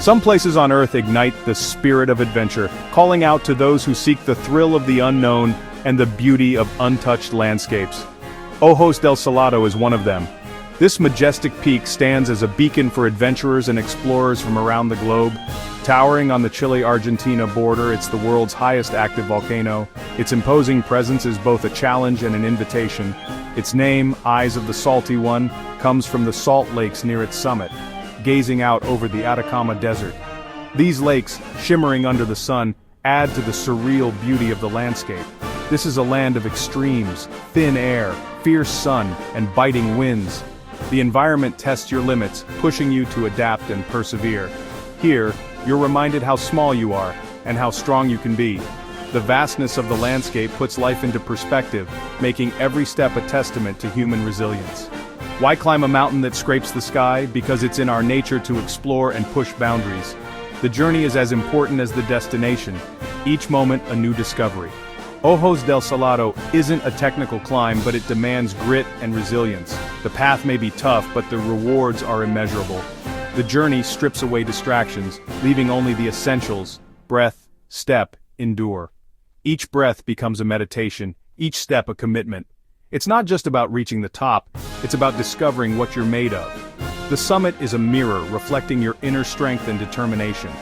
Some places on Earth ignite the spirit of adventure, calling out to those who seek the thrill of the unknown and the beauty of untouched landscapes. Ojos del Salado is one of them. This majestic peak stands as a beacon for adventurers and explorers from around the globe. Towering on the Chile-Argentina border, it's the world's highest active volcano. Its imposing presence is both a challenge and an invitation. Its name, Eyes of the Salty One, comes from the salt lakes near its summit, gazing out over the Atacama Desert. These lakes, shimmering under the sun, add to the surreal beauty of the landscape. This is a land of extremes, thin air, fierce sun, and biting winds. The environment tests your limits, pushing you to adapt and persevere. Here, you're reminded how small you are, and how strong you can be. The vastness of the landscape puts life into perspective, making every step a testament to human resilience. Why climb a mountain that scrapes the sky? Because it's in our nature to explore and push boundaries. The journey is as important as the destination, each moment a new discovery. Ojos del Salado isn't a technical climb, but it demands grit and resilience. The path may be tough, but the rewards are immeasurable. The journey strips away distractions, leaving only the essentials: breath, step, endure. Each breath becomes a meditation, each step a commitment. It's not just about reaching the top, it's about discovering what you're made of. The summit is a mirror reflecting your inner strength and determination.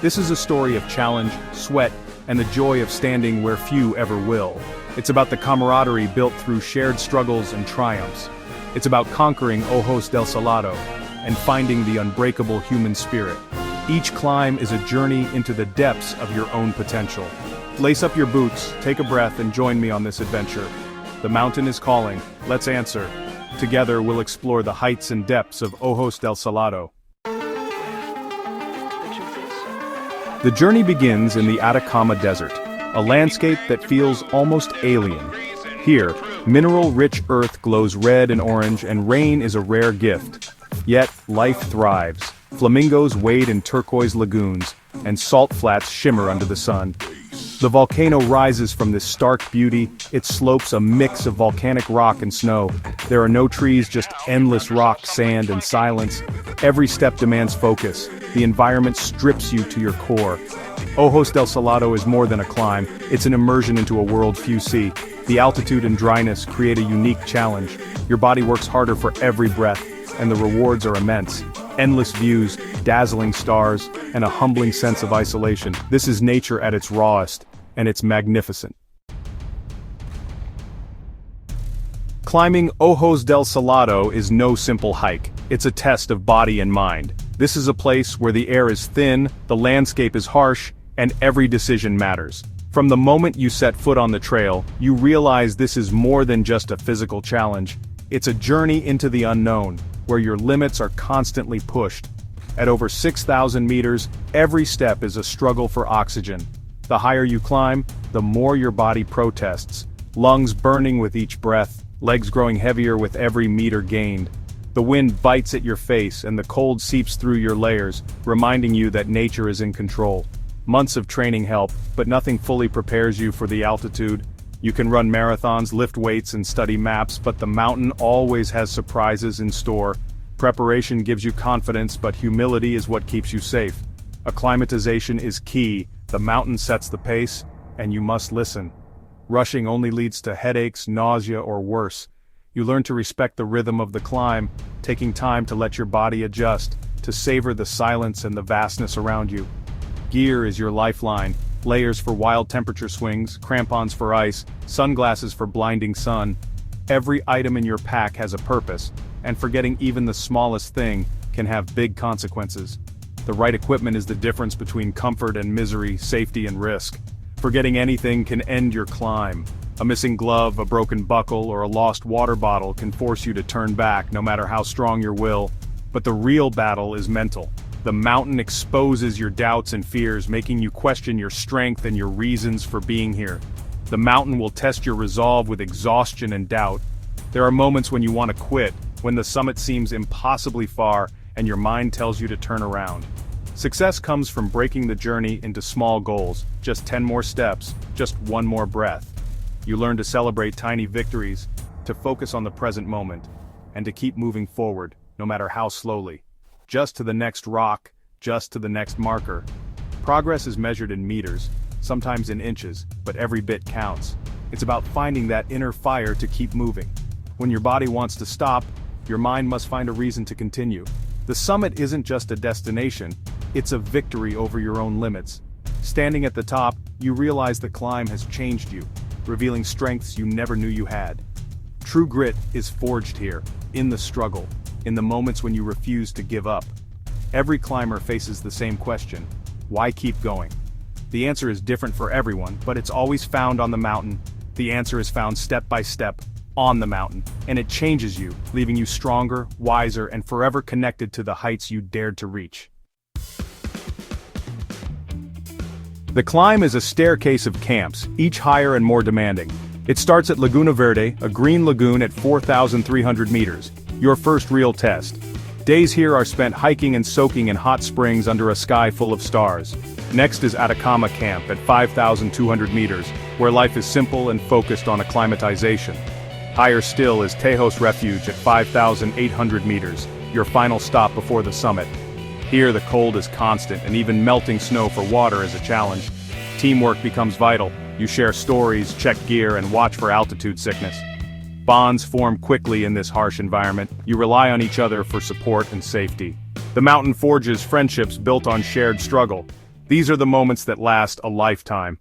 This is a story of challenge, sweat, and the joy of standing where few ever will. It's about the camaraderie built through shared struggles and triumphs. It's about conquering Ojos del Salado and finding the unbreakable human spirit. Each climb is a journey into the depths of your own potential. Lace up your boots, take a breath, and join me on this adventure. The mountain is calling, let's answer. Together we'll explore the heights and depths of Ojos del Salado. The journey begins in the Atacama Desert, a landscape that feels almost alien. Here, mineral-rich earth glows red and orange, and rain is a rare gift. Yet, life thrives. Flamingos wade in turquoise lagoons, and salt flats shimmer under the sun. The volcano rises from this stark beauty, its slopes a mix of volcanic rock and snow. There are no trees, just endless rock, sand, and silence. Every step demands focus. The environment strips you to your core. Ojos del Salado is more than a climb, it's an immersion into a world few see. The altitude and dryness create a unique challenge. Your body works harder for every breath, and the rewards are immense. Endless views, dazzling stars, and a humbling sense of isolation. This is nature at its rawest, and it's magnificent. Climbing Ojos del Salado is no simple hike. It's a test of body and mind. This is a place where the air is thin, the landscape is harsh, and every decision matters. From the moment you set foot on the trail, you realize this is more than just a physical challenge. It's a journey into the unknown, where your limits are constantly pushed. At over 6,000 meters, every step is a struggle for oxygen. The higher you climb, the more your body protests, lungs burning with each breath, legs growing heavier with every meter gained. The wind bites at your face and the cold seeps through your layers, reminding you that nature is in control. Months of training help, but nothing fully prepares you for the altitude. You can run marathons, lift weights, and study maps, but the mountain always has surprises in store. Preparation gives you confidence, but humility is what keeps you safe. Acclimatization is key. The mountain sets the pace, and you must listen. Rushing only leads to headaches, nausea, or worse. You learn to respect the rhythm of the climb, taking time to let your body adjust, to savor the silence and the vastness around you. Gear is your lifeline. Layers for wild temperature swings, crampons for ice, sunglasses for blinding sun. Every item in your pack has a purpose, and forgetting even the smallest thing can have big consequences. The right equipment is the difference between comfort and misery, safety and risk. Forgetting anything can end your climb. A missing glove, a broken buckle, or a lost water bottle can force you to turn back, no matter how strong your will. But the real battle is mental. The mountain exposes your doubts and fears, making you question your strength and your reasons for being here. The mountain will test your resolve with exhaustion and doubt. There are moments when you want to quit, when the summit seems impossibly far and your mind tells you to turn around. Success comes from breaking the journey into small goals, just 10 more steps, just one more breath. You learn to celebrate tiny victories, to focus on the present moment, and to keep moving forward, no matter how slowly. Just to the next rock, just to the next marker. Progress is measured in meters, sometimes in inches, but every bit counts. It's about finding that inner fire to keep moving. When your body wants to stop, your mind must find a reason to continue. The summit isn't just a destination, it's a victory over your own limits. Standing at the top, you realize the climb has changed you, revealing strengths you never knew you had. True grit is forged here, in the struggle, in the moments when you refuse to give up. Every climber faces the same question: why keep going? The answer is different for everyone, but it's always found on the mountain. The answer is found step by step, on the mountain, and it changes you, leaving you stronger, wiser, and forever connected to the heights you dared to reach. The climb is a staircase of camps, each higher and more demanding. It starts at Laguna Verde, a green lagoon at 4,300 meters, your first real test. Days here are spent hiking and soaking in hot springs under a sky full of stars. Next is Atacama Camp at 5,200 meters, where life is simple and focused on acclimatization. Higher still is Tejo's Refuge at 5,800 meters, your final stop before the summit. Here the cold is constant, and even melting snow for water is a challenge. Teamwork becomes vital. You share stories, check gear, and watch for altitude sickness. Bonds form quickly in this harsh environment. You rely on each other for support and safety. The mountain forges friendships built on shared struggle. These are the moments that last a lifetime.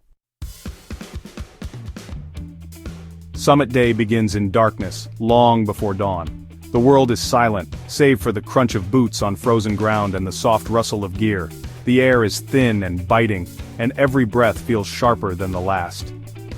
Summit day begins in darkness, long before dawn. The world is silent, save for the crunch of boots on frozen ground and the soft rustle of gear. The air is thin and biting, and every breath feels sharper than the last.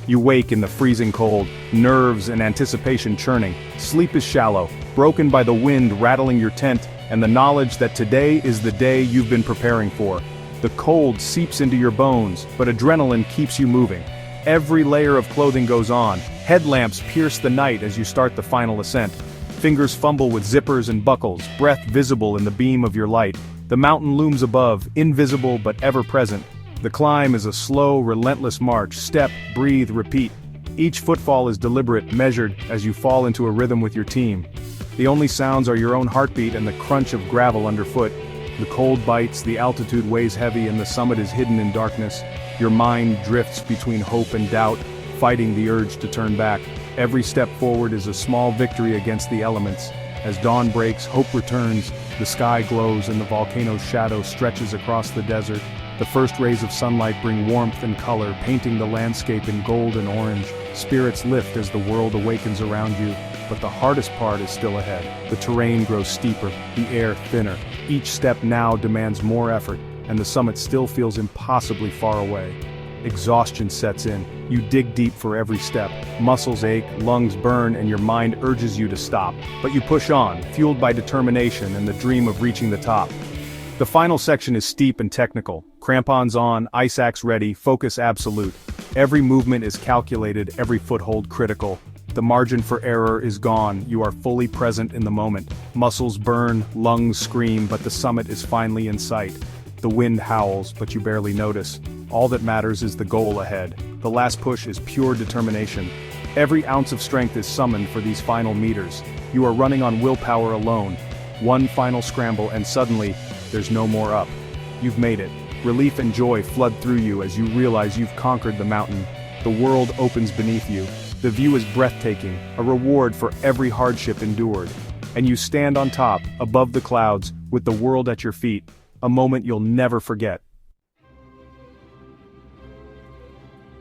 You wake in the freezing cold, nerves and anticipation churning. Sleep is shallow, broken by the wind rattling your tent, and the knowledge that today is the day you've been preparing for. The cold seeps into your bones, but adrenaline keeps you moving. Every layer of clothing goes on. Headlamps pierce the night as you start the final ascent. Fingers fumble with zippers and buckles, breath visible in the beam of your light. The mountain looms above, invisible but ever present. The climb is a slow, relentless march. Step, breathe, repeat. Each footfall is deliberate, measured, as you fall into a rhythm with your team. The only sounds are your own heartbeat and the crunch of gravel underfoot. The cold bites, the altitude weighs heavy, and the summit is hidden in darkness. Your mind drifts between hope and doubt, fighting the urge to turn back. Every step forward is a small victory against the elements. As dawn breaks, hope returns, the sky glows and the volcano's shadow stretches across the desert. The first rays of sunlight bring warmth and color, painting the landscape in gold and orange. Spirits lift as the world awakens around you, but the hardest part is still ahead. The terrain grows steeper, the air thinner. Each step now demands more effort, and the summit still feels impossibly far away. Exhaustion sets in. You dig deep for every step. Muscles ache, lungs burn, and your mind urges you to stop. But you push on, fueled by determination and the dream of reaching the top. The final section is steep and technical. Crampons on, ice axe ready, focus absolute. Every movement is calculated, every foothold critical. The margin for error is gone, you are fully present in the moment. Muscles burn, lungs scream, but the summit is finally in sight. The wind howls, but you barely notice. All that matters is the goal ahead. The last push is pure determination. Every ounce of strength is summoned for these final meters. You are running on willpower alone. One final scramble and suddenly, there's no more up. You've made it. Relief and joy flood through you as you realize you've conquered the mountain. The world opens beneath you. The view is breathtaking, a reward for every hardship endured. And you stand on top, above the clouds, with the world at your feet, a moment you'll never forget.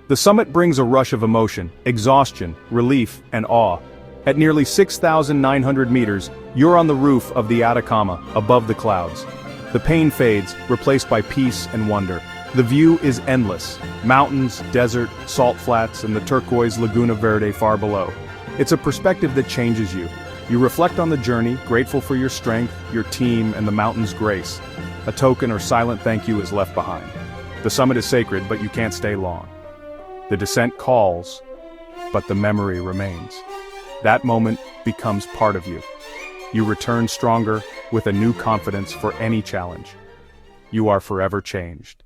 The summit brings a rush of emotion, exhaustion, relief, and awe. At nearly 6,900 meters, you're on the roof of the Atacama, above the clouds. The pain fades, replaced by peace and wonder. The view is endless. Mountains, desert, salt flats, and the turquoise Laguna Verde far below. It's a perspective that changes you. You reflect on the journey, grateful for your strength, your team, and the mountain's grace. A token or silent thank you is left behind. The summit is sacred, but you can't stay long. The descent calls, but the memory remains. That moment becomes part of you. You return stronger, with a new confidence for any challenge. You are forever changed.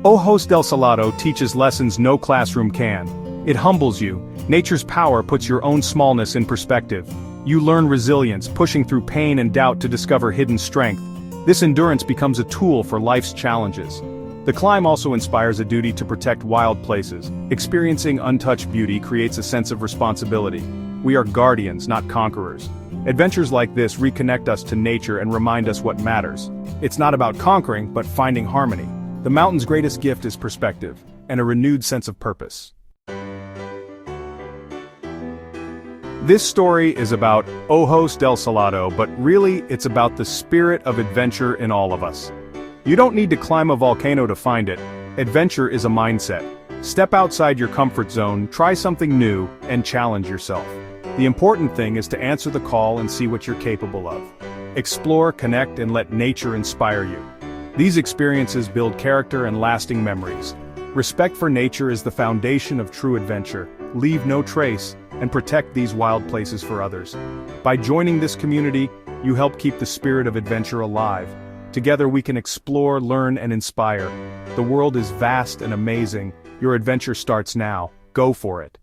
Ojos del Salado teaches lessons no classroom can. It humbles you. Nature's power puts your own smallness in perspective. You learn resilience, pushing through pain and doubt to discover hidden strength. This endurance becomes a tool for life's challenges. The climb also inspires a duty to protect wild places. Experiencing untouched beauty creates a sense of responsibility. We are guardians, not conquerors. Adventures like this reconnect us to nature and remind us what matters. It's not about conquering, but finding harmony. The mountain's greatest gift is perspective, and a renewed sense of purpose. This story is about Ojos del Salado, but really, it's about the spirit of adventure in all of us. You don't need to climb a volcano to find it. Adventure is a mindset. Step outside your comfort zone, try something new, and challenge yourself. The important thing is to answer the call and see what you're capable of. Explore, connect, and let nature inspire you. These experiences build character and lasting memories. Respect for nature is the foundation of true adventure. Leave no trace, and protect these wild places for others. By joining this community, you help keep the spirit of adventure alive. Together we can explore, learn, and inspire. The world is vast and amazing. Your adventure starts now. Go for it.